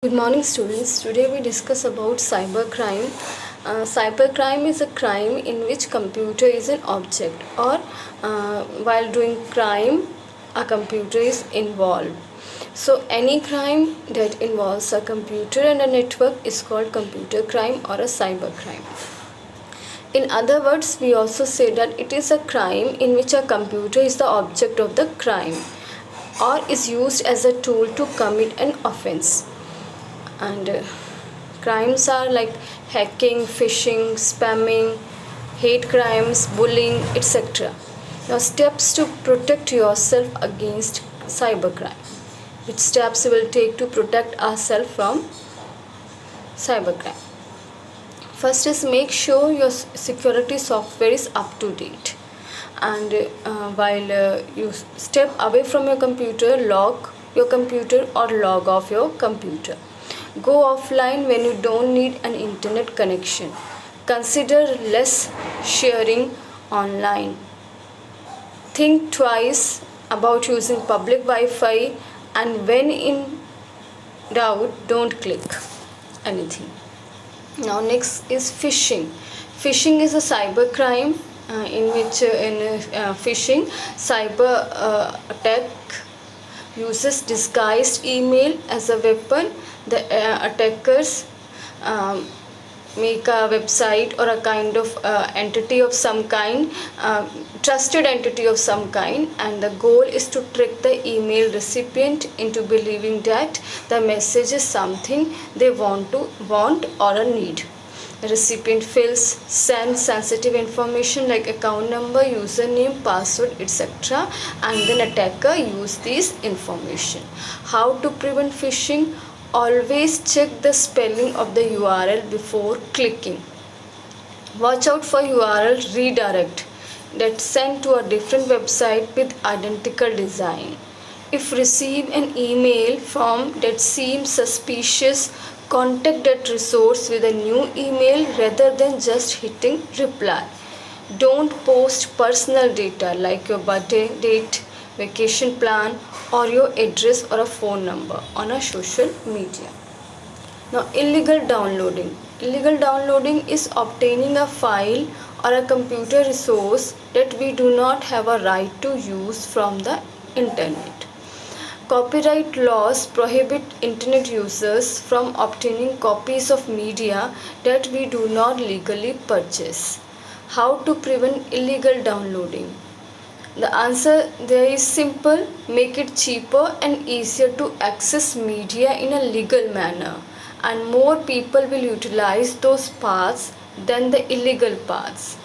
Good morning students. Today we discuss about cybercrime. Cybercrime is a crime in which computer is an object or while doing crime a computer is involved. So any crime that involves a computer and a network is called computer crime or a cybercrime. In other words, we also say that it is a crime in which a computer is the object of the crime or is used as a tool to commit an offense. And crimes are like hacking, phishing, spamming, hate crimes, bullying, etc. Now, steps to protect yourself against cybercrime. Which steps we will take to protect ourselves from cybercrime? First is make sure your security software is up to date. And while you step away from your computer, lock your computer or log off your computer. Go offline when you don't need an internet connection. Consider less sharing online. Think twice about using public Wi-Fi, and when in doubt, don't click anything. Now next is phishing. Phishing is a cyber crime in which phishing cyber attack uses disguised email as a weapon. The attackers make a website or a kind of entity of some kind, trusted entity of some kind, and the goal is to trick the email recipient into believing that the message is something they want or a need. The recipient fills, sends sensitive information like account number, username, password, etc. and then attacker use these information. How to prevent phishing? Always check the spelling of the URL before clicking. Watch out for URL redirect that send to a different website with identical design. If receive an email from that seems suspicious, contact that resource with a new email rather than just hitting reply. Don't post personal data like your birthday date, vacation plan, or your address or a phone number on a social media. Now, illegal downloading. Illegal downloading is obtaining a file or a computer resource that we do not have a right to use from the internet. Copyright laws prohibit internet users from obtaining copies of media that we do not legally purchase. How to prevent illegal downloading? The answer there is simple: make it cheaper and easier to access media in a legal manner, and more people will utilize those paths than the illegal paths.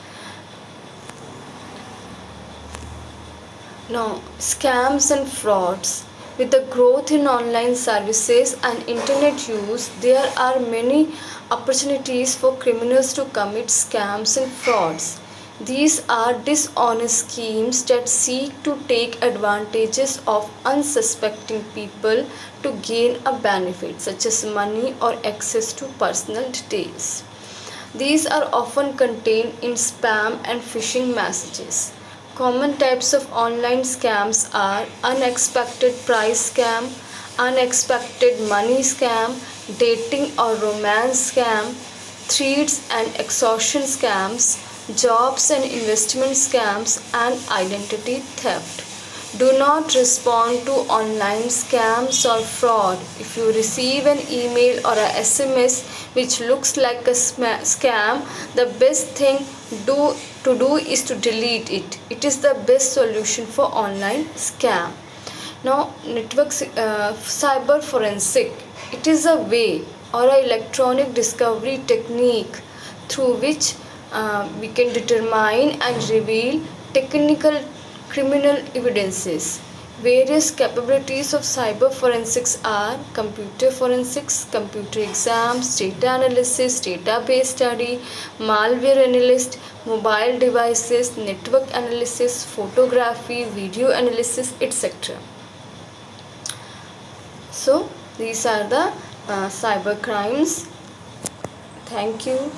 Now, scams and frauds. With the growth in online services and internet use, there are many opportunities for criminals to commit scams and frauds. These are dishonest schemes that seek to take advantages of unsuspecting people to gain a benefit such as money or access to personal details. These are often contained in spam and phishing messages. Common types of online scams are unexpected price scam, unexpected money scam, dating or romance scam, threats and extortion scams, jobs and investment scams, and identity theft. Do not respond to online scams or fraud. If you receive an email or a SMS which looks like a scam, the best thing to do is to delete it. It is the best solution for online scam. Now, network cyber forensic. It is a way or an electronic discovery technique through which we can determine and reveal technical criminal evidences. Various capabilities of cyber forensics are computer forensics, computer exams, data analysis, database study, malware analyst, mobile devices, network analysis, photography, video analysis, etc. So, these are the cyber crimes. Thank you.